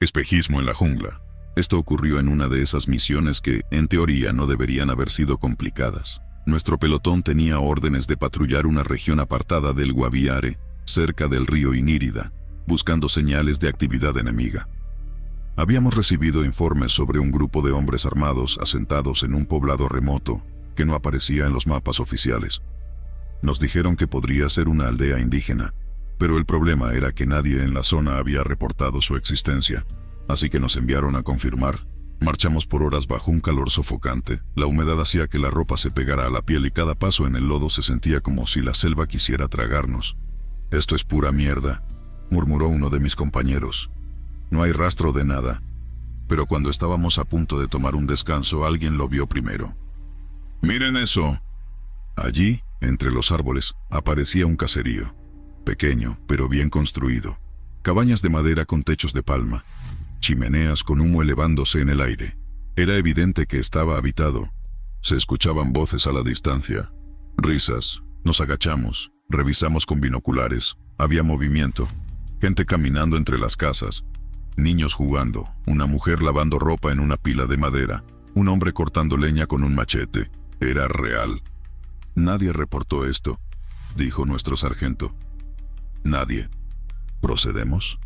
Espejismo en la jungla. Esto ocurrió en una de esas misiones que, en teoría, no deberían haber sido complicadas. Nuestro pelotón tenía órdenes de patrullar una región apartada del Guaviare, cerca del río Inírida, buscando señales de actividad enemiga. Habíamos recibido informes sobre un grupo de hombres armados asentados en un poblado remoto que no aparecía en los mapas oficiales. Nos dijeron que podría ser una aldea indígena, pero el problema era que nadie en la zona había reportado su existencia, así que nos enviaron a confirmar. Marchamos por horas bajo un calor sofocante, la humedad hacía que la ropa se pegara a la piel y cada paso en el lodo se sentía como si la selva quisiera tragarnos. «Esto es pura mierda», murmuró uno de mis compañeros. «No hay rastro de nada». Pero cuando estábamos a punto de tomar un descanso, alguien lo vio primero. «¡Miren eso!». Allí, entre los árboles, aparecía un caserío. Pequeño, pero bien construido. Cabañas de madera con techos de palma. Chimeneas con humo elevándose en el aire. Era evidente que estaba habitado. Se escuchaban voces a la distancia. Risas. Nos agachamos. Revisamos con binoculares. Había movimiento. Gente caminando entre las casas. Niños jugando. Una mujer lavando ropa en una pila de madera. Un hombre cortando leña con un machete. Era real. «Nadie reportó esto», dijo nuestro sargento. «Nadie. ¿Procedemos?».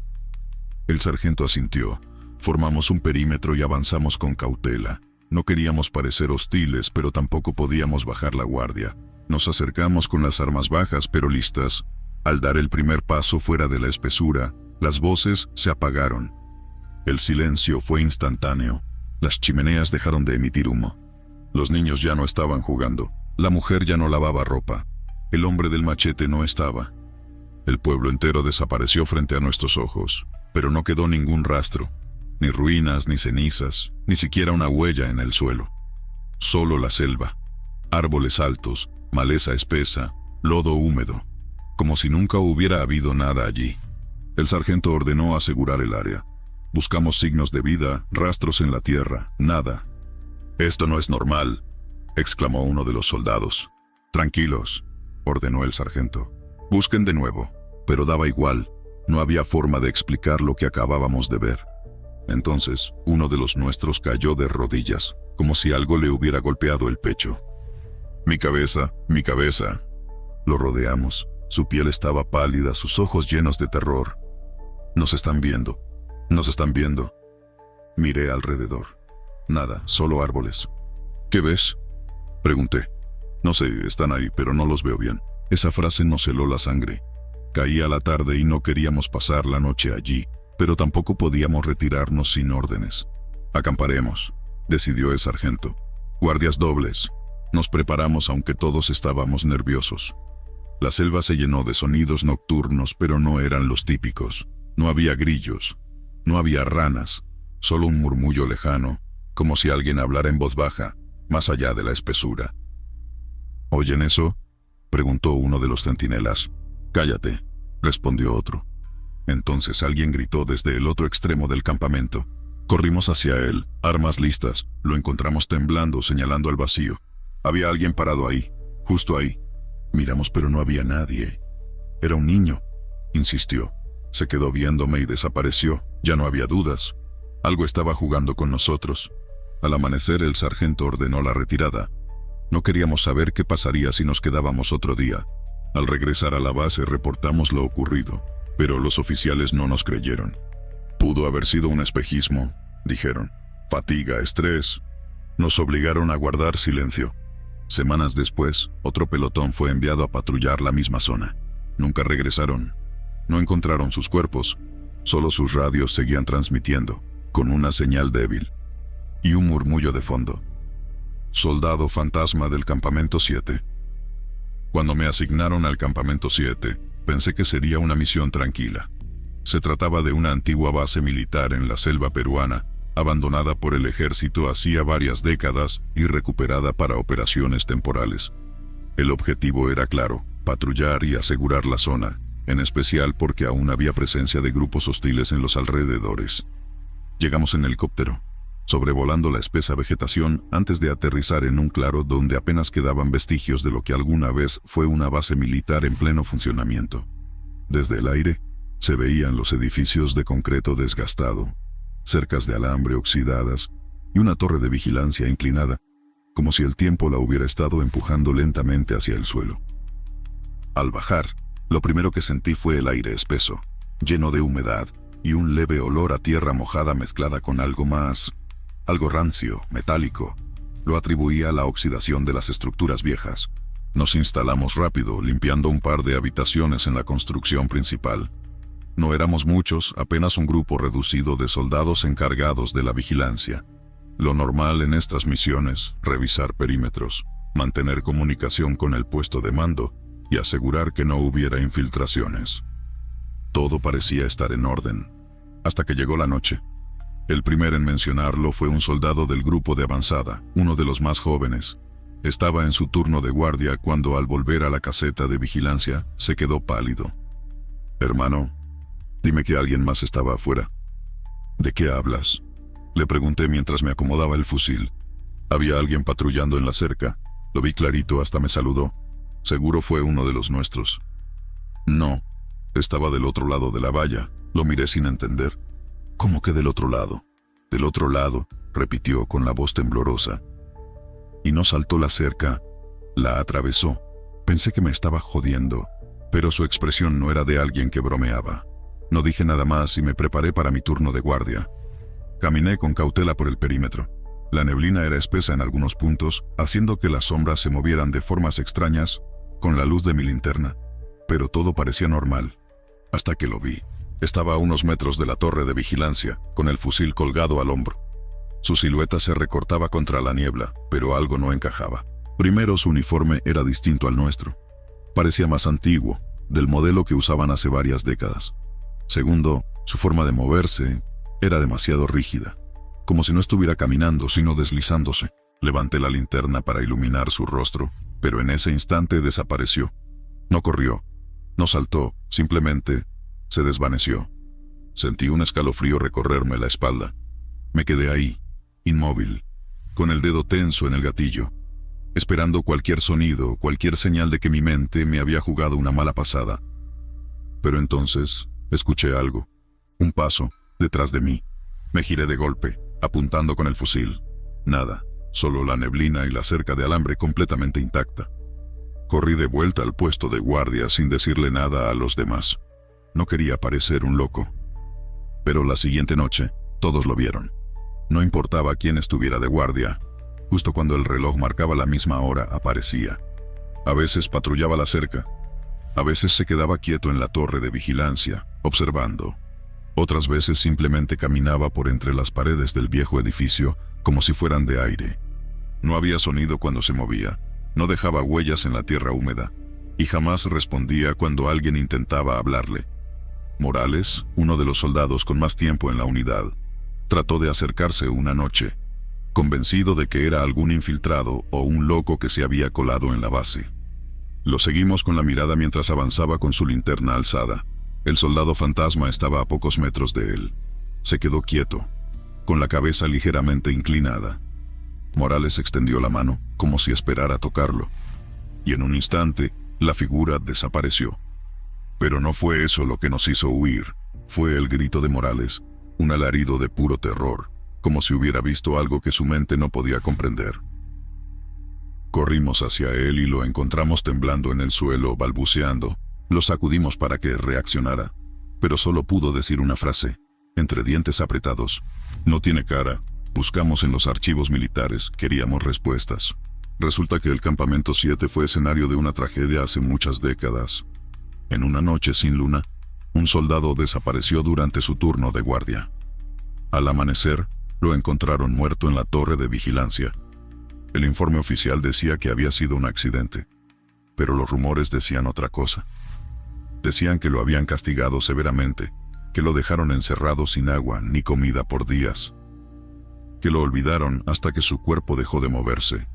El sargento asintió. Formamos un perímetro y avanzamos con cautela. No queríamos parecer hostiles, pero tampoco podíamos bajar la guardia. Nos acercamos con las armas bajas, pero listas. Al dar el primer paso fuera de la espesura, las voces se apagaron. El silencio fue instantáneo. Las chimeneas dejaron de emitir humo. Los niños ya no estaban jugando. La mujer ya no lavaba ropa. El hombre del machete no estaba. El pueblo entero desapareció frente a nuestros ojos, pero no quedó ningún rastro, ni ruinas, ni cenizas, ni siquiera una huella en el suelo. Solo la selva, árboles altos, maleza espesa, lodo húmedo, como si nunca hubiera habido nada allí. El sargento ordenó asegurar el área. Buscamos signos de vida, rastros en la tierra, nada. «Esto no es normal», exclamó uno de los soldados. «Tranquilos», ordenó el sargento. «Busquen de nuevo». Pero daba igual, no había forma de explicar lo que acabábamos de ver. Entonces, uno de los nuestros cayó de rodillas, como si algo le hubiera golpeado el pecho. «Mi cabeza, mi cabeza». Lo rodeamos. Su piel estaba pálida, sus ojos llenos de terror. «Nos están viendo. Nos están viendo». Miré alrededor. Nada, solo árboles. «¿Qué ves?», pregunté. «No sé, están ahí, pero no los veo bien». Esa frase nos heló la sangre. Caía la tarde y no queríamos pasar la noche allí, pero tampoco podíamos retirarnos sin órdenes. «Acamparemos», decidió el sargento. «Guardias dobles». Nos preparamos aunque todos estábamos nerviosos. La selva se llenó de sonidos nocturnos, pero no eran los típicos. No había grillos, no había ranas, solo un murmullo lejano, como si alguien hablara en voz baja, más allá de la espesura. «¿Oyen eso?», preguntó uno de los centinelas. «Cállate», respondió otro. Entonces alguien gritó desde el otro extremo del campamento. Corrimos hacia él, armas listas. Lo encontramos temblando, señalando al vacío. Había alguien parado ahí, justo ahí. Miramos, pero no había nadie. «Era un niño», insistió. Se quedó viéndome y desapareció. Ya no había dudas. Algo estaba jugando con nosotros. Al amanecer, el sargento ordenó la retirada. No queríamos saber qué pasaría si nos quedábamos otro día. Al regresar a la base reportamos lo ocurrido, pero los oficiales no nos creyeron. «Pudo haber sido un espejismo», dijeron. «Fatiga, estrés». Nos obligaron a guardar silencio. Semanas después, otro pelotón fue enviado a patrullar la misma zona. Nunca regresaron. No encontraron sus cuerpos. Solo sus radios seguían transmitiendo, con una señal débil. Y un murmullo de fondo. «Soldado fantasma del campamento 7». Cuando me asignaron al campamento 7, pensé que sería una misión tranquila. Se trataba de una antigua base militar en la selva peruana, abandonada por el ejército hacía varias décadas y recuperada para operaciones temporales. El objetivo era claro, patrullar y asegurar la zona, en especial porque aún había presencia de grupos hostiles en los alrededores. Llegamos en helicóptero, sobrevolando la espesa vegetación antes de aterrizar en un claro donde apenas quedaban vestigios de lo que alguna vez fue una base militar en pleno funcionamiento. Desde el aire, se veían los edificios de concreto desgastado, cercas de alambre oxidadas y una torre de vigilancia inclinada, como si el tiempo la hubiera estado empujando lentamente hacia el suelo. Al bajar, lo primero que sentí fue el aire espeso, lleno de humedad y un leve olor a tierra mojada mezclada con algo más, algo rancio, metálico. Lo atribuía a la oxidación de las estructuras viejas. Nos instalamos rápido, limpiando un par de habitaciones en la construcción principal. No éramos muchos, apenas un grupo reducido de soldados encargados de la vigilancia. Lo normal en estas misiones, revisar perímetros, mantener comunicación con el puesto de mando y asegurar que no hubiera infiltraciones. Todo parecía estar en orden, hasta que llegó la noche. El primero en mencionarlo fue un soldado del grupo de avanzada, uno de los más jóvenes. Estaba en su turno de guardia cuando, al volver a la caseta de vigilancia, se quedó pálido. «Hermano, dime que alguien más estaba afuera». «¿De qué hablas?», le pregunté mientras me acomodaba el fusil. «Había alguien patrullando en la cerca. Lo vi clarito, hasta me saludó. Seguro fue uno de los nuestros». «No, estaba del otro lado de la valla». Lo miré sin entender. «¿Cómo que del otro lado?». «Del otro lado», repitió con la voz temblorosa. Y no saltó la cerca, la atravesó. Pensé que me estaba jodiendo, pero su expresión no era de alguien que bromeaba. No dije nada más y me preparé para mi turno de guardia. Caminé con cautela por el perímetro. La neblina era espesa en algunos puntos, haciendo que las sombras se movieran de formas extrañas con la luz de mi linterna, pero todo parecía normal, hasta que lo vi. Estaba a unos metros de la torre de vigilancia, con el fusil colgado al hombro. Su silueta se recortaba contra la niebla, pero algo no encajaba. Primero, su uniforme era distinto al nuestro. Parecía más antiguo, del modelo que usaban hace varias décadas. Segundo, su forma de moverse era demasiado rígida, como si no estuviera caminando, sino deslizándose. Levanté la linterna para iluminar su rostro, pero en ese instante desapareció. No corrió, no saltó, simplemente se desvaneció. Sentí un escalofrío recorrerme la espalda. Me quedé ahí, inmóvil, con el dedo tenso en el gatillo, esperando cualquier sonido, cualquier señal de que mi mente me había jugado una mala pasada. Pero entonces escuché algo, un paso, detrás de mí. Me giré de golpe, apuntando con el fusil. Nada, solo la neblina y la cerca de alambre completamente intacta. Corrí de vuelta al puesto de guardia sin decirle nada a los demás. No quería parecer un loco. Pero la siguiente noche, todos lo vieron. No importaba quién estuviera de guardia, justo cuando el reloj marcaba la misma hora, aparecía. A veces patrullaba la cerca, a veces se quedaba quieto en la torre de vigilancia, observando. Otras veces simplemente caminaba por entre las paredes del viejo edificio como si fueran de aire. No había sonido cuando se movía, no dejaba huellas en la tierra húmeda, y jamás respondía cuando alguien intentaba hablarle. Morales, uno de los soldados con más tiempo en la unidad, trató de acercarse una noche, convencido de que era algún infiltrado o un loco que se había colado en la base. Lo seguimos con la mirada mientras avanzaba con su linterna alzada. El soldado fantasma estaba a pocos metros de él. Se quedó quieto, con la cabeza ligeramente inclinada. Morales extendió la mano, como si esperara tocarlo, y en un instante, la figura desapareció. Pero no fue eso lo que nos hizo huir, fue el grito de Morales, un alarido de puro terror, como si hubiera visto algo que su mente no podía comprender. Corrimos hacia él y lo encontramos temblando en el suelo, balbuceando. Lo sacudimos para que reaccionara, pero solo pudo decir una frase, entre dientes apretados. «No tiene cara». Buscamos en los archivos militares, queríamos respuestas. Resulta que el Campamento 7 fue escenario de una tragedia hace muchas décadas. En una noche sin luna, un soldado desapareció durante su turno de guardia. Al amanecer, lo encontraron muerto en la torre de vigilancia. El informe oficial decía que había sido un accidente, pero los rumores decían otra cosa. Decían que lo habían castigado severamente, que lo dejaron encerrado sin agua ni comida por días, que lo olvidaron hasta que su cuerpo dejó de moverse.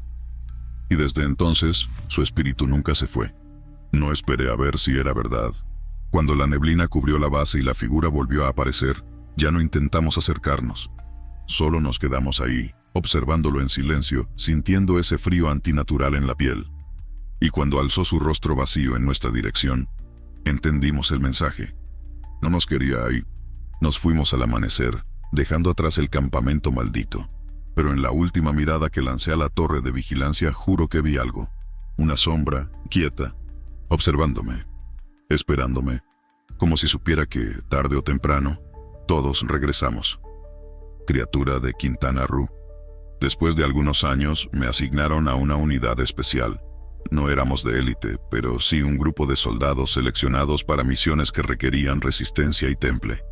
Y desde entonces, su espíritu nunca se fue. No esperé a ver si era verdad. Cuando la neblina cubrió la base y la figura volvió a aparecer, ya no intentamos acercarnos. Solo nos quedamos ahí, observándolo en silencio, sintiendo ese frío antinatural en la piel. Y cuando alzó su rostro vacío en nuestra dirección, entendimos el mensaje. No nos quería ahí. Nos fuimos al amanecer, dejando atrás el campamento maldito. Pero en la última mirada que lancé a la torre de vigilancia, juro que vi algo. Una sombra, quieta, observándome, esperándome, como si supiera que, tarde o temprano, todos regresamos. Criatura de Quintana Roo. Después de algunos años, me asignaron a una unidad especial. No éramos de élite, pero sí un grupo de soldados seleccionados para misiones que requerían resistencia y temple.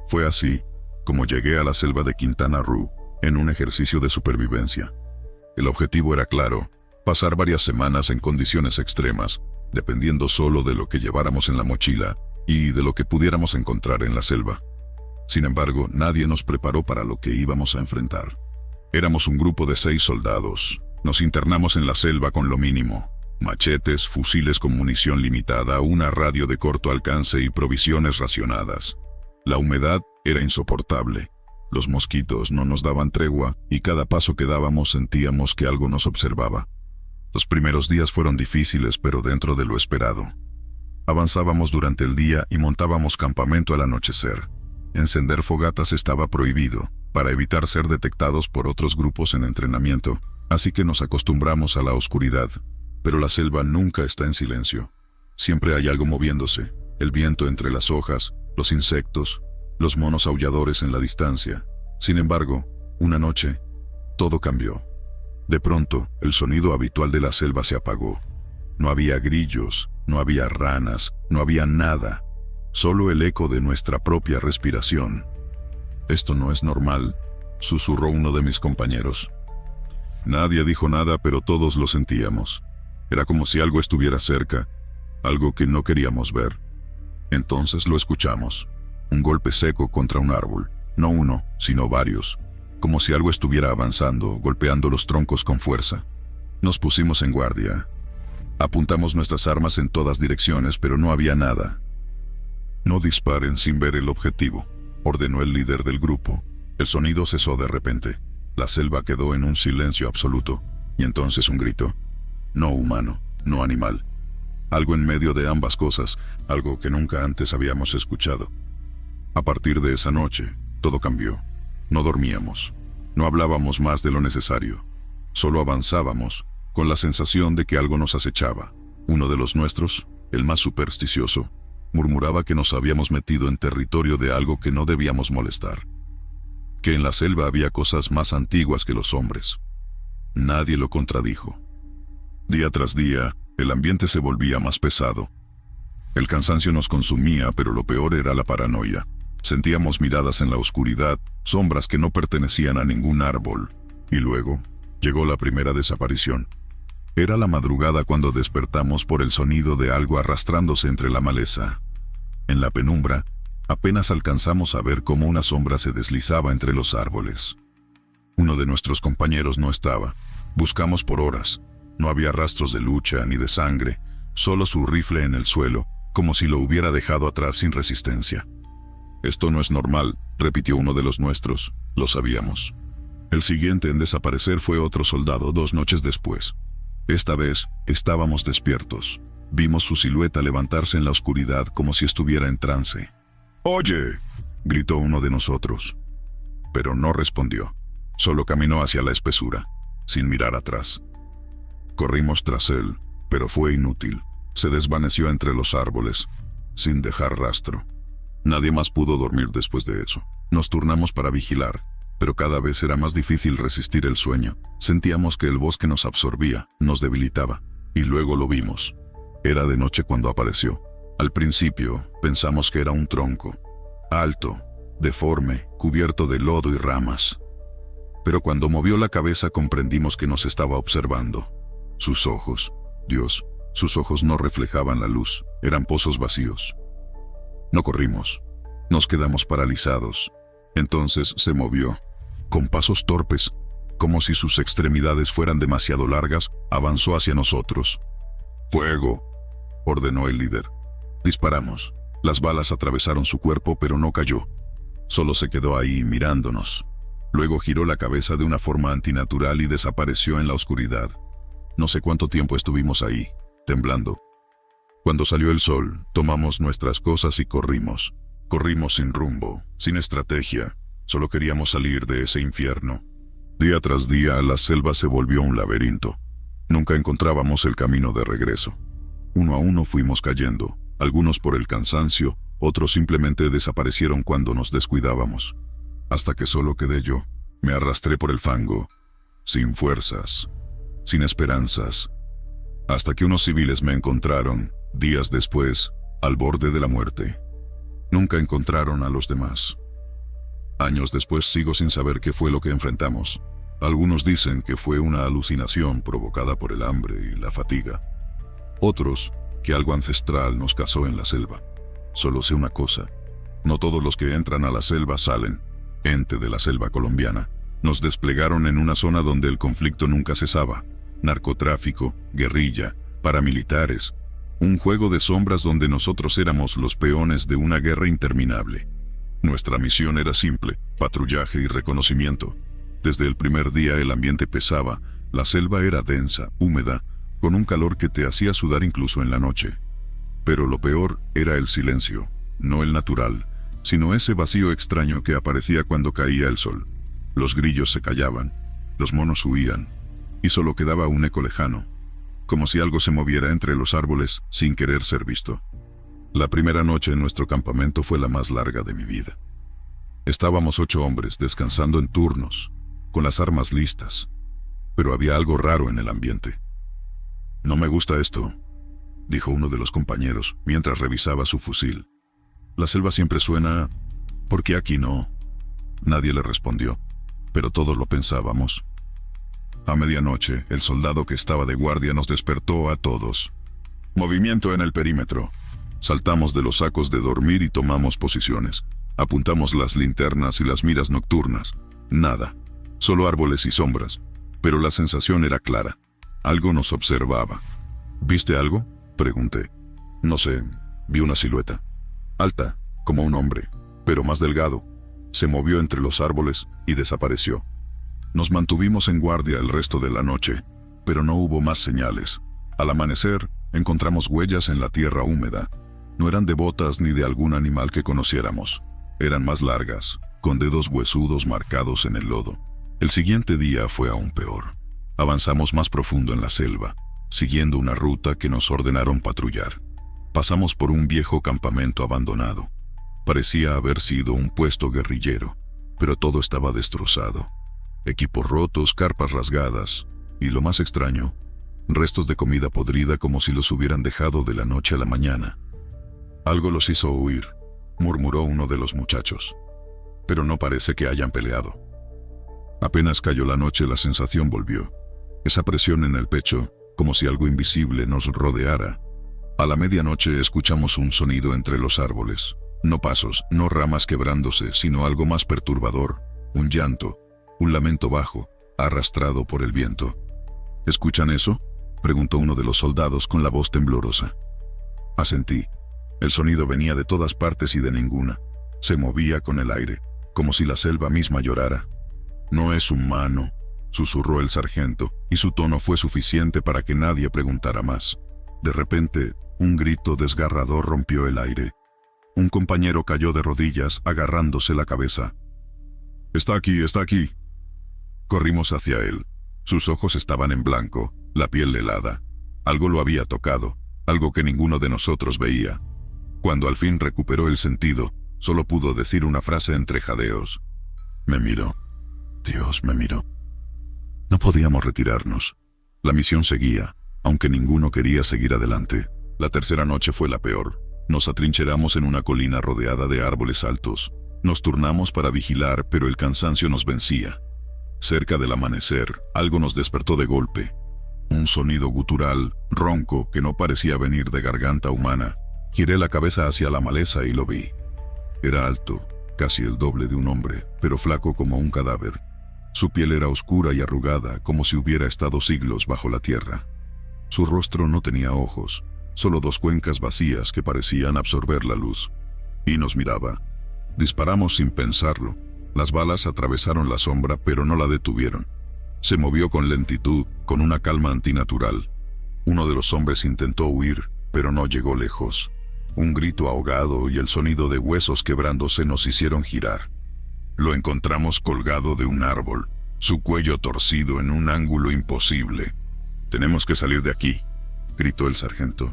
Fue así como llegué a la selva de Quintana Roo, en un ejercicio de supervivencia. El objetivo era claro: pasar varias semanas en condiciones extremas, dependiendo solo de lo que lleváramos en la mochila y de lo que pudiéramos encontrar en la selva. Sin embargo, nadie nos preparó para lo que íbamos a enfrentar. Éramos un grupo de 6 soldados. Nos internamos en la selva con lo mínimo: machetes, fusiles con munición limitada, una radio de corto alcance y provisiones racionadas. La humedad era insoportable. Los mosquitos no nos daban tregua y cada paso que dábamos sentíamos que algo nos observaba. Los primeros días fueron difíciles, pero dentro de lo esperado. Avanzábamos durante el día y montábamos campamento al anochecer. Encender fogatas estaba prohibido, para evitar ser detectados por otros grupos en entrenamiento, así que nos acostumbramos a la oscuridad. Pero la selva nunca está en silencio. Siempre hay algo moviéndose: el viento entre las hojas, los insectos, los monos aulladores en la distancia. Sin embargo, una noche, todo cambió. De pronto, el sonido habitual de la selva se apagó. No había grillos, no había ranas, no había nada. Solo el eco de nuestra propia respiración. «Esto no es normal», susurró uno de mis compañeros. Nadie dijo nada, pero todos lo sentíamos. Era como si algo estuviera cerca, algo que no queríamos ver. Entonces lo escuchamos. Un golpe seco contra un árbol. No uno, sino varios. Como si algo estuviera avanzando, golpeando los troncos con fuerza. Nos pusimos en guardia. Apuntamos nuestras armas en todas direcciones, pero no había nada. «No disparen sin ver el objetivo», ordenó el líder del grupo. El sonido cesó de repente. La selva quedó en un silencio absoluto. Y entonces un grito. No humano, no animal. Algo en medio de ambas cosas, algo que nunca antes habíamos escuchado. A partir de esa noche, todo cambió. No dormíamos. No hablábamos más de lo necesario. Solo avanzábamos, con la sensación de que algo nos acechaba. Uno de los nuestros, el más supersticioso, murmuraba que nos habíamos metido en territorio de algo que no debíamos molestar. Que en la selva había cosas más antiguas que los hombres. Nadie lo contradijo. Día tras día, el ambiente se volvía más pesado. El cansancio nos consumía, pero lo peor era la paranoia. Sentíamos miradas en la oscuridad, sombras que no pertenecían a ningún árbol. Y luego, llegó la primera desaparición. Era la madrugada cuando despertamos por el sonido de algo arrastrándose entre la maleza. En la penumbra, apenas alcanzamos a ver cómo una sombra se deslizaba entre los árboles. Uno de nuestros compañeros no estaba. Buscamos por horas. No había rastros de lucha ni de sangre, solo su rifle en el suelo, como si lo hubiera dejado atrás sin resistencia. «Esto no es normal», repitió uno de los nuestros. Lo sabíamos. El siguiente en desaparecer fue otro soldado 2 noches después. Esta vez, estábamos despiertos. Vimos su silueta levantarse en la oscuridad como si estuviera en trance. «¡Oye!», gritó uno de nosotros. Pero no respondió. Solo caminó hacia la espesura, sin mirar atrás. Corrimos tras él, pero fue inútil. Se desvaneció entre los árboles, sin dejar rastro. Nadie más pudo dormir después de eso. Nos turnamos para vigilar, pero cada vez era más difícil resistir el sueño. Sentíamos que el bosque nos absorbía, nos debilitaba. Y luego lo vimos. Era de noche cuando apareció. Al principio, pensamos que era un tronco. Alto, deforme, cubierto de lodo y ramas. Pero cuando movió la cabeza comprendimos que nos estaba observando. Sus ojos, Dios, sus ojos no reflejaban la luz, eran pozos vacíos. No corrimos, nos quedamos paralizados. Entonces se movió, con pasos torpes, como si sus extremidades fueran demasiado largas, avanzó hacia nosotros. «¡Fuego!», ordenó el líder. Disparamos. Las balas atravesaron su cuerpo, pero no cayó. Solo se quedó ahí mirándonos. Luego giró la cabeza de una forma antinatural y desapareció en la oscuridad. No sé cuánto tiempo estuvimos ahí, temblando. Cuando salió el sol, tomamos nuestras cosas y corrimos. Corrimos sin rumbo, sin estrategia, Solo queríamos salir de ese infierno. Día tras día, la selva se volvió un laberinto. Nunca encontrábamos el camino de regreso. Uno a uno fuimos cayendo, algunos por el cansancio, otros simplemente desaparecieron cuando nos descuidábamos. Hasta que solo quedé yo. Me arrastré por el fango, sin fuerzas, sin esperanzas, hasta que unos civiles me encontraron, días después, al borde de la muerte. Nunca encontraron a los demás. Años después sigo sin saber qué fue lo que enfrentamos. Algunos dicen que fue una alucinación provocada por el hambre y la fatiga. Otros, que algo ancestral nos cazó en la selva. Solo sé una cosa: no todos los que entran a la selva salen. Ente de la selva colombiana. Nos desplegaron en una zona donde el conflicto nunca cesaba. Narcotráfico, guerrilla, paramilitares. Un juego de sombras donde nosotros éramos los peones de una guerra interminable. Nuestra misión era simple: patrullaje y reconocimiento. Desde el primer día el ambiente pesaba, la selva era densa, húmeda, con un calor que te hacía sudar incluso en la noche. Pero lo peor era el silencio, no el natural, sino ese vacío extraño que aparecía cuando caía el sol. Los grillos se callaban, los monos huían, y solo quedaba un eco lejano, como si algo se moviera entre los árboles sin querer ser visto. La primera noche en nuestro campamento fue la más larga de mi vida. Estábamos 8 hombres descansando en turnos, con las armas listas, pero había algo raro en el ambiente. «No me gusta esto», dijo uno de los compañeros mientras revisaba su fusil. «La selva siempre suena, ¿por qué aquí no?». Nadie le respondió, pero todos lo pensábamos. A medianoche, el soldado que estaba de guardia nos despertó a todos. «Movimiento en el perímetro». Saltamos de los sacos de dormir y tomamos posiciones. Apuntamos las linternas y las miras nocturnas. Nada, solo árboles y sombras, pero la sensación era clara. Algo nos observaba. «¿Viste algo?», pregunté. «No sé, vi una silueta. Alta, como un hombre, pero más delgado. Se movió entre los árboles y desapareció». Nos mantuvimos en guardia el resto de la noche, pero no hubo más señales. Al amanecer, encontramos huellas en la tierra húmeda. No eran de botas ni de algún animal que conociéramos. Eran más largas, con dedos huesudos marcados en el lodo. El siguiente día fue aún peor. Avanzamos más profundo en la selva, siguiendo una ruta que nos ordenaron patrullar. Pasamos por un viejo campamento abandonado. Parecía haber sido un puesto guerrillero, pero todo estaba destrozado. Equipos rotos, carpas rasgadas, y lo más extraño, restos de comida podrida como si los hubieran dejado de la noche a la mañana. «Algo los hizo huir», murmuró uno de los muchachos. «Pero no parece que hayan peleado». Apenas cayó la noche, la sensación volvió. Esa presión en el pecho, como si algo invisible nos rodeara. A la medianoche escuchamos un sonido entre los árboles. No pasos, no ramas quebrándose, sino algo más perturbador. Un llanto, un lamento bajo, arrastrado por el viento. «¿Escuchan eso?», preguntó uno de los soldados con la voz temblorosa. Asentí. El sonido venía de todas partes y de ninguna. Se movía con el aire, como si la selva misma llorara. «No es humano», susurró el sargento, y su tono fue suficiente para que nadie preguntara más. De repente, un grito desgarrador rompió el aire. Un compañero cayó de rodillas, agarrándose la cabeza. «Está aquí, está aquí». Corrimos hacia él. Sus ojos estaban en blanco, la piel helada. Algo lo había tocado, algo que ninguno de nosotros veía. Cuando al fin recuperó el sentido, solo pudo decir una frase entre jadeos. «Me miró. Dios me miró». No podíamos retirarnos. La misión seguía, aunque ninguno quería seguir adelante. La tercera noche fue la peor. Nos atrincheramos en una colina rodeada de árboles altos. Nos turnamos para vigilar, pero el cansancio nos vencía. Cerca del amanecer, algo nos despertó de golpe. Un sonido gutural, ronco, que no parecía venir de garganta humana. Giré la cabeza hacia la maleza y lo vi. Era alto, casi el doble de un hombre, pero flaco como un cadáver. Su piel era oscura y arrugada, como si hubiera estado siglos bajo la tierra. Su rostro no tenía ojos, solo 2 cuencas vacías que parecían absorber la luz. Y nos miraba. Disparamos sin pensarlo. Las balas atravesaron la sombra, pero no la detuvieron. Se movió con lentitud, con una calma antinatural. Uno de los hombres intentó huir, pero no llegó lejos. Un grito ahogado y el sonido de huesos quebrándose nos hicieron girar. Lo encontramos colgado de un árbol, su cuello torcido en un ángulo imposible. «Tenemos que salir de aquí», gritó el sargento.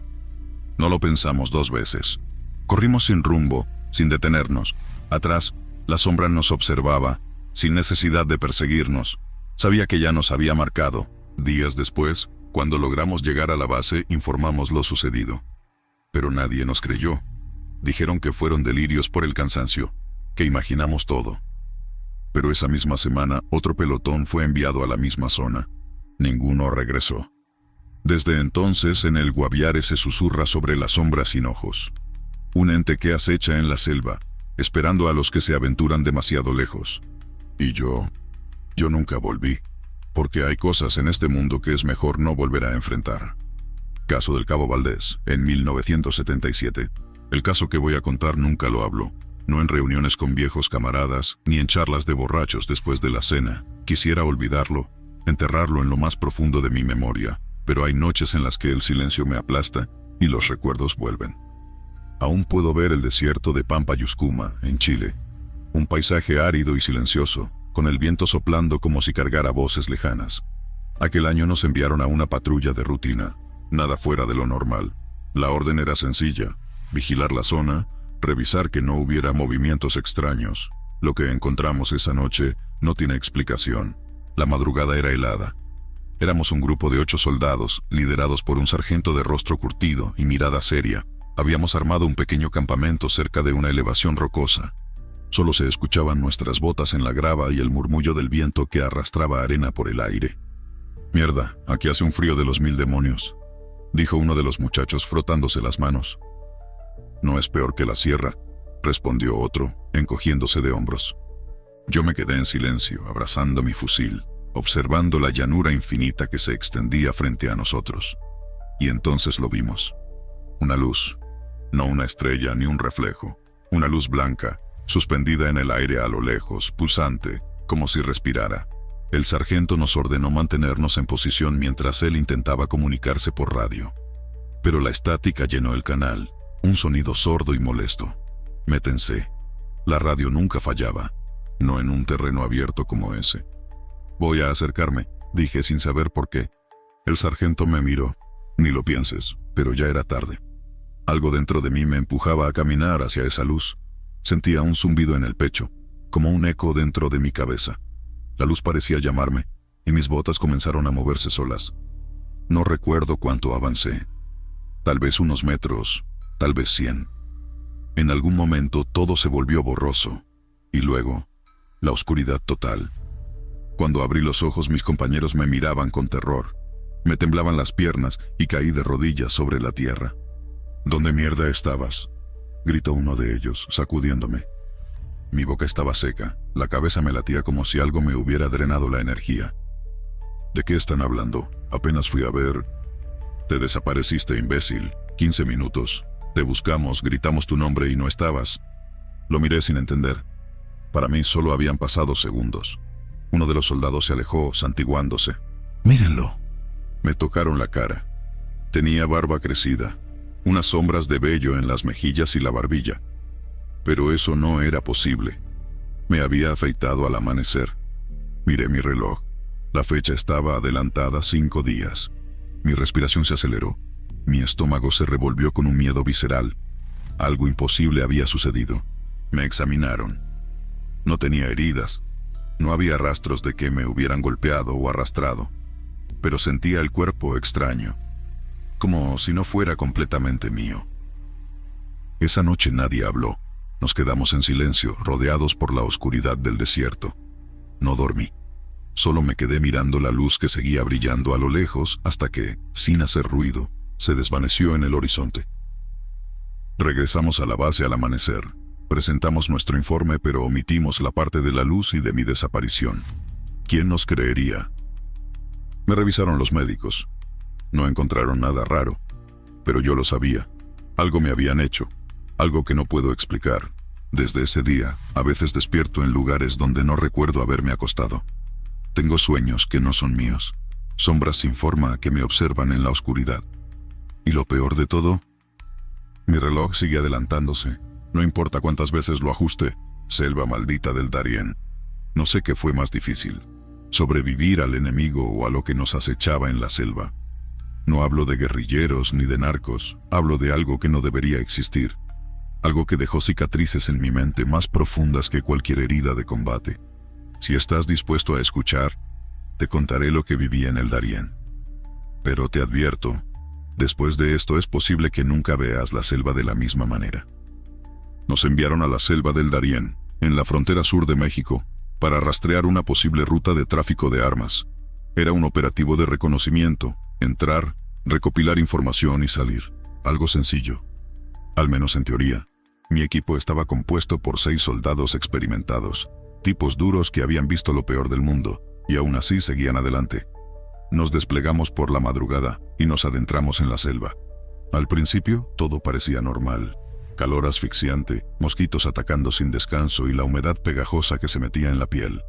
No lo pensamos 2 veces. Corrimos sin rumbo, sin detenernos. Atrás, la sombra nos observaba, sin necesidad de perseguirnos. Sabía que ya nos había marcado. Días después, cuando logramos llegar a la base, informamos lo sucedido. Pero nadie nos creyó. Dijeron que fueron delirios por el cansancio, que imaginamos todo. Pero esa misma semana, otro pelotón fue enviado a la misma zona. Ninguno regresó. Desde entonces, en el Guaviare se susurra sobre la sombra sin ojos. Un ente que acecha en la selva, esperando a los que se aventuran demasiado lejos. Y yo nunca volví, porque hay cosas en este mundo que es mejor no volver a enfrentar. Caso del Cabo Valdés, en 1977. El caso que voy a contar nunca lo hablo, no en reuniones con viejos camaradas, ni en charlas de borrachos después de la cena. Quisiera olvidarlo, enterrarlo en lo más profundo de mi memoria, pero hay noches en las que el silencio me aplasta y los recuerdos vuelven. Aún puedo ver el desierto de Pampa Yuscuma, en Chile. Un paisaje árido y silencioso, con el viento soplando como si cargara voces lejanas. Aquel año nos enviaron a una patrulla de rutina, nada fuera de lo normal. La orden era sencilla: vigilar la zona, revisar que no hubiera movimientos extraños. Lo que encontramos esa noche no tiene explicación. La madrugada era helada. Éramos un grupo de 8 soldados, liderados por un sargento de rostro curtido y mirada seria. Habíamos armado un pequeño campamento cerca de una elevación rocosa. Solo se escuchaban nuestras botas en la grava y el murmullo del viento que arrastraba arena por el aire. «Mierda, aquí hace un frío de los 1000 demonios», dijo uno de los muchachos frotándose las manos. «No es peor que la sierra», respondió otro, encogiéndose de hombros. Yo me quedé en silencio, abrazando mi fusil, observando la llanura infinita que se extendía frente a nosotros. Y entonces lo vimos. Una luz, no una estrella ni un reflejo, una luz blanca, suspendida en el aire a lo lejos, pulsante, como si respirara. El sargento nos ordenó mantenernos en posición mientras él intentaba comunicarse por radio. Pero la estática llenó el canal, un sonido sordo y molesto. «Métense». La radio nunca fallaba, no en un terreno abierto como ese. «Voy a acercarme», dije sin saber por qué. El sargento me miró. «Ni lo pienses», pero ya era tarde. Algo dentro de mí me empujaba a caminar hacia esa luz. Sentía un zumbido en el pecho, como un eco dentro de mi cabeza. La luz parecía llamarme, y mis botas comenzaron a moverse solas. No recuerdo cuánto avancé. Tal vez unos metros, tal vez 100. En algún momento todo se volvió borroso, y luego, la oscuridad total. Cuando abrí los ojos, mis compañeros me miraban con terror. Me temblaban las piernas y caí de rodillas sobre la tierra. «¿Dónde mierda estabas?», gritó uno de ellos, sacudiéndome. Mi boca estaba seca, la cabeza me latía como si algo me hubiera drenado la energía. «¿De qué están hablando? Apenas fui a ver». «Te desapareciste, imbécil. 15 minutos. Te buscamos, gritamos tu nombre y no estabas». Lo miré sin entender. Para mí solo habían pasado segundos. Uno de los soldados se alejó, santiguándose. «Mírenlo». Me tocaron la cara. Tenía barba crecida, unas sombras de vello en las mejillas y la barbilla. Pero eso no era posible. Me había afeitado al amanecer. Miré mi reloj. La fecha estaba adelantada 5 días. Mi respiración se aceleró. Mi estómago se revolvió con un miedo visceral. Algo imposible había sucedido. Me examinaron. No tenía heridas. No había rastros de que me hubieran golpeado o arrastrado. Pero sentía el cuerpo extraño, como si no fuera completamente mío. Esa noche nadie habló. Nos quedamos en silencio, rodeados por la oscuridad del desierto. No dormí. Solo me quedé mirando la luz que seguía brillando a lo lejos hasta que, sin hacer ruido, se desvaneció en el horizonte. Regresamos a la base al amanecer. Presentamos nuestro informe, pero omitimos la parte de la luz y de mi desaparición. ¿Quién nos creería? Me revisaron los médicos. No encontraron nada raro, pero yo lo sabía. Algo me habían hecho, algo que no puedo explicar. Desde ese día, a veces despierto en lugares donde no recuerdo haberme acostado. Tengo sueños que no son míos, sombras sin forma que me observan en la oscuridad. Y lo peor de todo, mi reloj sigue adelantándose. No importa cuántas veces lo ajuste, Selva maldita del Darién. No sé qué fue más difícil, sobrevivir al enemigo o a lo que nos acechaba en la selva. No hablo de guerrilleros ni de narcos, hablo de algo que no debería existir. Algo que dejó cicatrices en mi mente más profundas que cualquier herida de combate. Si estás dispuesto a escuchar, te contaré lo que viví en el Darién. Pero te advierto, después de esto es posible que nunca veas la selva de la misma manera. Nos enviaron a la selva del Darién, en la frontera sur de México, para rastrear una posible ruta de tráfico de armas. Era un operativo de reconocimiento, entrar, recopilar información y salir. Algo sencillo. Al menos en teoría. Mi equipo estaba compuesto por 6 soldados experimentados, tipos duros que habían visto lo peor del mundo, y aún así seguían adelante. Nos desplegamos por la madrugada y nos adentramos en la selva. Al principio, todo parecía normal. Calor asfixiante, mosquitos atacando sin descanso y la humedad pegajosa que se metía en la piel.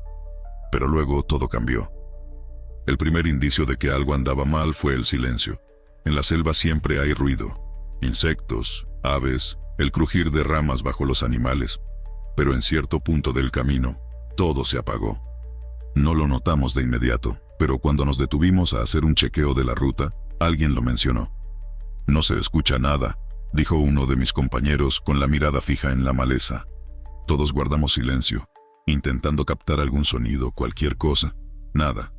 Pero luego todo cambió. El primer indicio de que algo andaba mal fue el silencio. En la selva siempre hay ruido. Insectos, aves, el crujir de ramas bajo los animales. Pero en cierto punto del camino, todo se apagó. No lo notamos de inmediato, pero cuando nos detuvimos a hacer un chequeo de la ruta, alguien lo mencionó. «No se escucha nada», dijo uno de mis compañeros con la mirada fija en la maleza. Todos guardamos silencio, intentando captar algún sonido, cualquier cosa. Nada.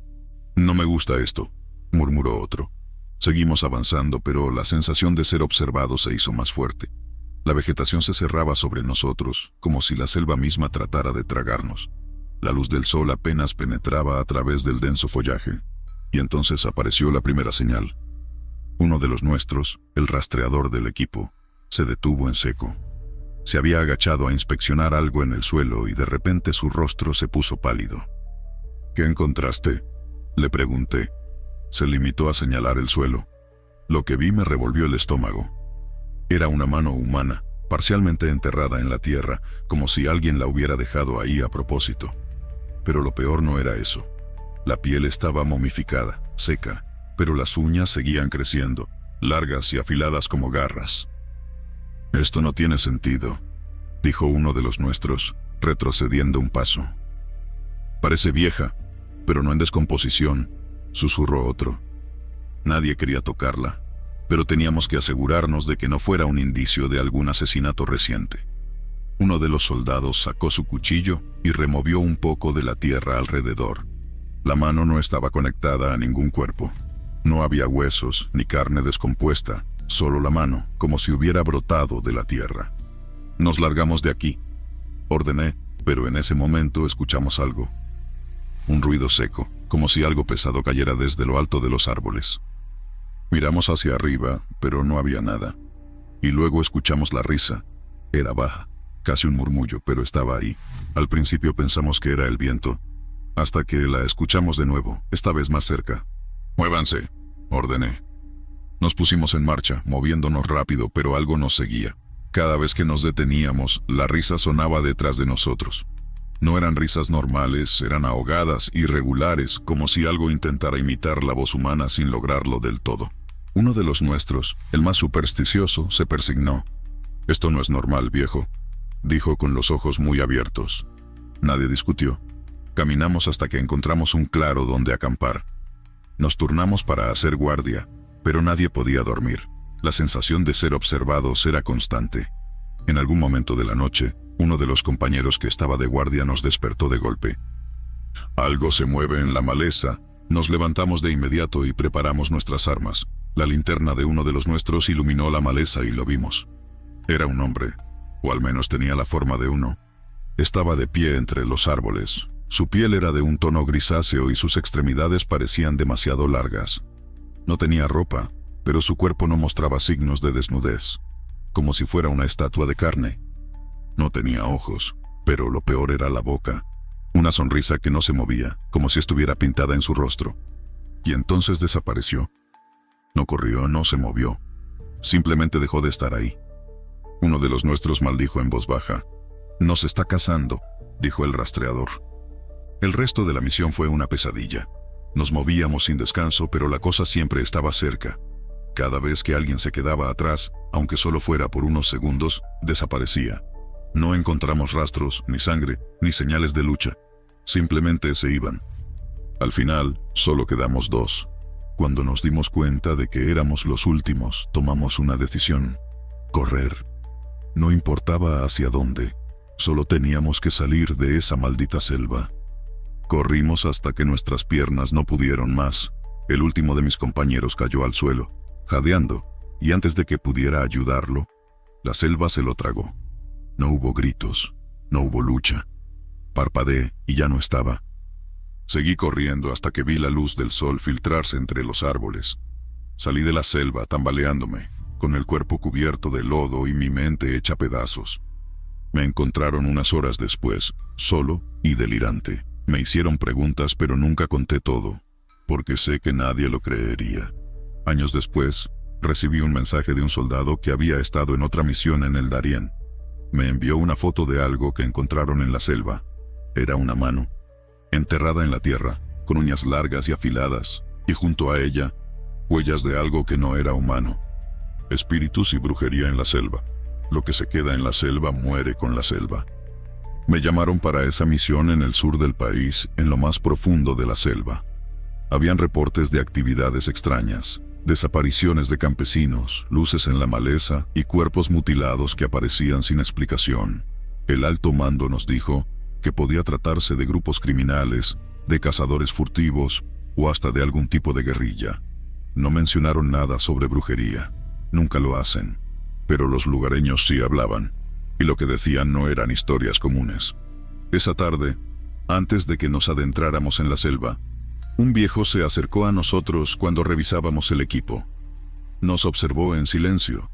«No me gusta esto», murmuró otro. Seguimos avanzando, pero la sensación de ser observados se hizo más fuerte. La vegetación se cerraba sobre nosotros, como si la selva misma tratara de tragarnos. La luz del sol apenas penetraba a través del denso follaje, y entonces apareció la primera señal. Uno de los nuestros, el rastreador del equipo, se detuvo en seco. Se había agachado a inspeccionar algo en el suelo y de repente su rostro se puso pálido. «¿Qué encontraste?», le pregunté. Se limitó a señalar el suelo. Lo que vi me revolvió el estómago. Era una mano humana, parcialmente enterrada en la tierra, como si alguien la hubiera dejado ahí a propósito. Pero lo peor no era eso. La piel estaba momificada, seca, pero las uñas seguían creciendo, largas y afiladas como garras. «Esto no tiene sentido», dijo uno de los nuestros, retrocediendo un paso. «Parece vieja, pero no en descomposición», susurró otro. Nadie quería tocarla, pero teníamos que asegurarnos de que no fuera un indicio de algún asesinato reciente. Uno de los soldados sacó su cuchillo y removió un poco de la tierra alrededor. La mano no estaba conectada a ningún cuerpo. No había huesos ni carne descompuesta, solo la mano, como si hubiera brotado de la tierra. «Nos largamos de aquí», ordené, pero en ese momento escuchamos algo. Un ruido seco, como si algo pesado cayera desde lo alto de los árboles. Miramos hacia arriba, pero no había nada. Y luego escuchamos la risa. Era baja, casi un murmullo, pero estaba ahí. Al principio pensamos que era el viento, hasta que la escuchamos de nuevo, esta vez más cerca. «Muévanse», ordené. Nos pusimos en marcha, moviéndonos rápido, pero algo nos seguía. Cada vez que nos deteníamos, la risa sonaba detrás de nosotros. No eran risas normales, eran ahogadas, irregulares, como si algo intentara imitar la voz humana sin lograrlo del todo. Uno de los nuestros, el más supersticioso, se persignó. «Esto no es normal, viejo», dijo con los ojos muy abiertos. Nadie discutió. Caminamos hasta que encontramos un claro donde acampar. Nos turnamos para hacer guardia, pero nadie podía dormir. La sensación de ser observados era constante. En algún momento de la noche, uno de los compañeros que estaba de guardia nos despertó de golpe. «Algo se mueve en la maleza». Nos levantamos de inmediato y preparamos nuestras armas. La linterna de uno de los nuestros iluminó la maleza y lo vimos. Era un hombre, o al menos tenía la forma de uno. Estaba de pie entre los árboles. Su piel era de un tono grisáceo y sus extremidades parecían demasiado largas. No tenía ropa, pero su cuerpo no mostraba signos de desnudez, como si fuera una estatua de carne. No tenía ojos, pero lo peor era la boca. Una sonrisa que no se movía, como si estuviera pintada en su rostro. Y entonces desapareció. No corrió, no se movió. Simplemente dejó de estar ahí. Uno de los nuestros maldijo en voz baja. «Nos está cazando», dijo el rastreador. El resto de la misión fue una pesadilla. Nos movíamos sin descanso, pero la cosa siempre estaba cerca. Cada vez que alguien se quedaba atrás, aunque solo fuera por unos segundos, desaparecía. No encontramos rastros, ni sangre, ni señales de lucha. Simplemente se iban. Al final, solo quedamos dos. Cuando nos dimos cuenta de que éramos los últimos, tomamos una decisión: correr. No importaba hacia dónde, solo teníamos que salir de esa maldita selva. Corrimos hasta que nuestras piernas no pudieron más. El último de mis compañeros cayó al suelo, jadeando, y antes de que pudiera ayudarlo, la selva se lo tragó. No hubo gritos, no hubo lucha. Parpadeé y ya no estaba. Seguí corriendo hasta que vi la luz del sol filtrarse entre los árboles. Salí de la selva tambaleándome, con el cuerpo cubierto de lodo y mi mente hecha pedazos. Me encontraron unas horas después, solo y delirante. Me hicieron preguntas, pero nunca conté todo, porque sé que nadie lo creería. Años después, recibí un mensaje de un soldado que había estado en otra misión en el Darién. Me envió una foto de algo que encontraron en la selva. Era una mano, enterrada en la tierra, con uñas largas y afiladas, y junto a ella, huellas de algo que no era humano. Espíritus y brujería en la selva. Lo que se queda en la selva muere con la selva. Me llamaron para esa misión en el sur del país, en lo más profundo de la selva. Habían reportes de actividades extrañas, desapariciones de campesinos, luces en la maleza y cuerpos mutilados que aparecían sin explicación. El alto mando nos dijo que podía tratarse de grupos criminales, de cazadores furtivos o hasta de algún tipo de guerrilla. No mencionaron nada sobre brujería, nunca lo hacen, pero los lugareños sí hablaban, y lo que decían no eran historias comunes. Esa tarde, antes de que nos adentráramos en la selva, un viejo se acercó a nosotros cuando revisábamos el equipo. Nos observó en silencio,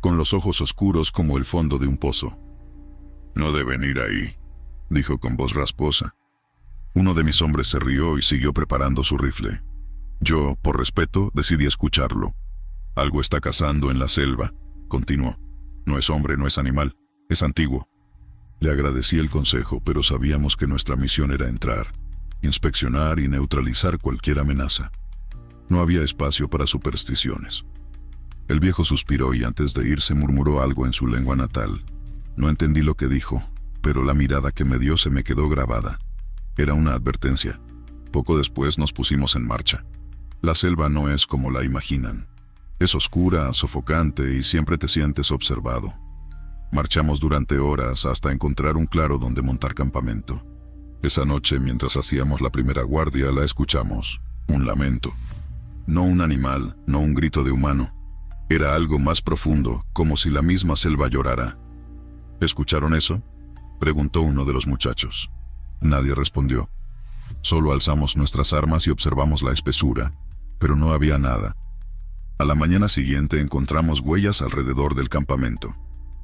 con los ojos oscuros como el fondo de un pozo. «No deben ir ahí», dijo con voz rasposa. Uno de mis hombres se rió y siguió preparando su rifle. Yo, por respeto, decidí escucharlo. «Algo está cazando en la selva», continuó. «No es hombre, no es animal, es antiguo». Le agradecí el consejo, pero sabíamos que nuestra misión era entrar, inspeccionar y neutralizar cualquier amenaza. No había espacio para supersticiones. El viejo suspiró y antes de irse murmuró algo en su lengua natal. No entendí lo que dijo, pero la mirada que me dio se me quedó grabada. Era una advertencia. Poco después nos pusimos en marcha. La selva no es como la imaginan. Es oscura, sofocante y siempre te sientes observado. Marchamos durante horas hasta encontrar un claro donde montar campamento. Esa noche, mientras hacíamos la primera guardia, la escuchamos. Un lamento. No un animal, no un grito de humano. Era algo más profundo, como si la misma selva llorara. ¿Escucharon eso?, preguntó uno de los muchachos. Nadie respondió. Solo alzamos nuestras armas y observamos la espesura, pero no había nada. A la mañana siguiente encontramos huellas alrededor del campamento.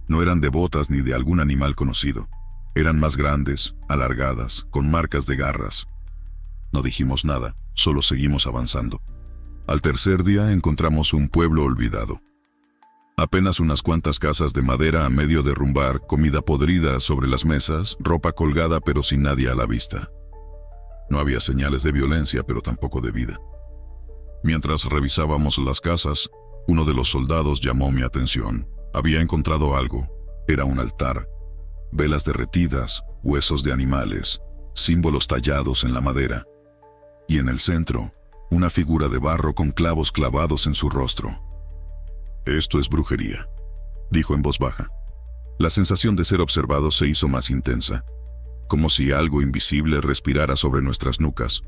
No eran de botas ni de algún animal conocido. Eran más grandes, alargadas, con marcas de garras. No dijimos nada, solo seguimos avanzando. Al tercer día encontramos un pueblo olvidado. Apenas unas cuantas casas de madera a medio derrumbar, comida podrida sobre las mesas, ropa colgada pero sin nadie a la vista. No había señales de violencia, pero tampoco de vida. Mientras revisábamos las casas, uno de los soldados llamó mi atención. Había encontrado algo. Era un altar. Velas derretidas, huesos de animales, símbolos tallados en la madera. Y en el centro, una figura de barro con clavos clavados en su rostro. «Esto es brujería», dijo en voz baja. La sensación de ser observado se hizo más intensa, como si algo invisible respirara sobre nuestras nucas.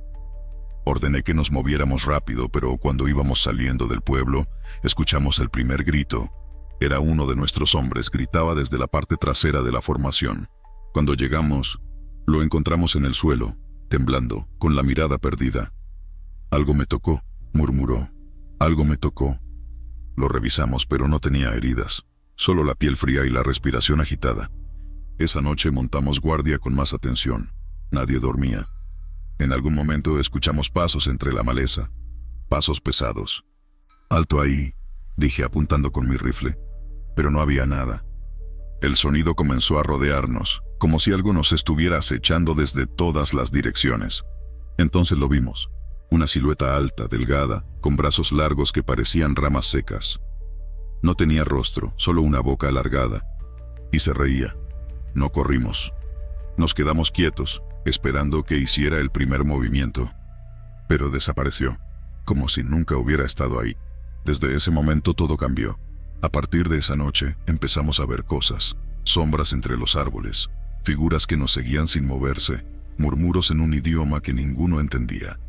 Ordené que nos moviéramos rápido, pero cuando íbamos saliendo del pueblo, escuchamos el primer grito. Era uno de nuestros hombres, gritaba desde la parte trasera de la formación. Cuando llegamos, lo encontramos en el suelo, temblando, con la mirada perdida. «Algo me tocó», murmuró. «Algo me tocó». Lo revisamos, pero no tenía heridas, solo la piel fría y la respiración agitada. Esa noche montamos guardia con más atención. Nadie dormía. En algún momento escuchamos pasos entre la maleza, pasos pesados. «Alto ahí», dije apuntando con mi rifle, pero no había nada. El sonido comenzó a rodearnos, como si algo nos estuviera acechando desde todas las direcciones. Entonces lo vimos. Una silueta alta, delgada, con brazos largos que parecían ramas secas. No tenía rostro, solo una boca alargada. Y se reía. No corrimos. Nos quedamos quietos, esperando que hiciera el primer movimiento. Pero desapareció, como si nunca hubiera estado ahí. Desde ese momento todo cambió. A partir de esa noche empezamos a ver cosas, sombras entre los árboles, figuras que nos seguían sin moverse, murmuros en un idioma que ninguno entendía.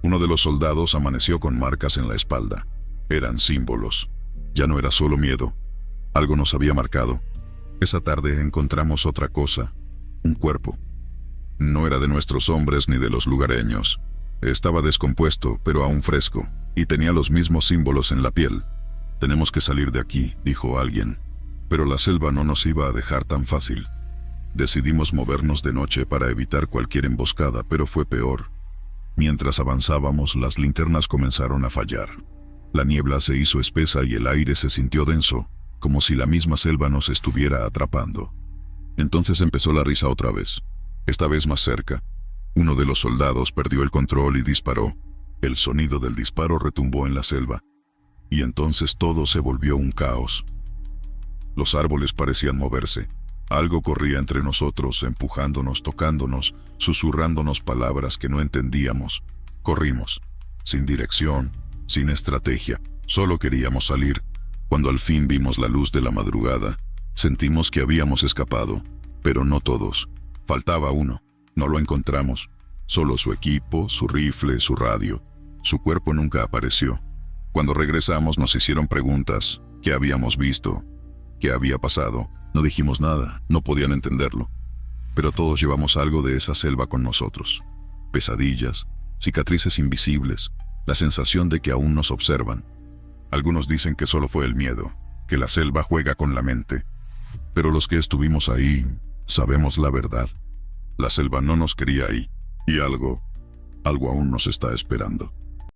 Uno de los soldados amaneció con marcas en la espalda. Eran símbolos. Ya no era solo miedo. Algo nos había marcado. Esa tarde encontramos otra cosa. Un cuerpo. No era de nuestros hombres ni de los lugareños. Estaba descompuesto, pero aún fresco, y tenía los mismos símbolos en la piel. «Tenemos que salir de aquí», dijo alguien. Pero la selva no nos iba a dejar tan fácil. Decidimos movernos de noche para evitar cualquier emboscada, pero fue peor. Mientras avanzábamos, las linternas comenzaron a fallar. La niebla se hizo espesa y el aire se sintió denso, como si la misma selva nos estuviera atrapando. Entonces empezó la risa otra vez, esta vez más cerca. Uno de los soldados perdió el control y disparó. El sonido del disparo retumbó en la selva. Y entonces todo se volvió un caos. Los árboles parecían moverse. Algo corría entre nosotros, empujándonos, tocándonos, susurrándonos palabras que no entendíamos. Corrimos, sin dirección, sin estrategia. Solo queríamos salir. Cuando al fin vimos la luz de la madrugada, sentimos que habíamos escapado, pero no todos. Faltaba uno. No lo encontramos. Solo su equipo, su rifle, su radio. Su cuerpo nunca apareció. Cuando regresamos nos hicieron preguntas. ¿Qué habíamos visto? ¿Qué había pasado? No dijimos nada, no podían entenderlo. Pero todos llevamos algo de esa selva con nosotros. Pesadillas, cicatrices invisibles, la sensación de que aún nos observan. Algunos dicen que solo fue el miedo, que la selva juega con la mente. Pero los que estuvimos ahí, sabemos la verdad. La selva no nos quería ahí, y algo aún nos está esperando.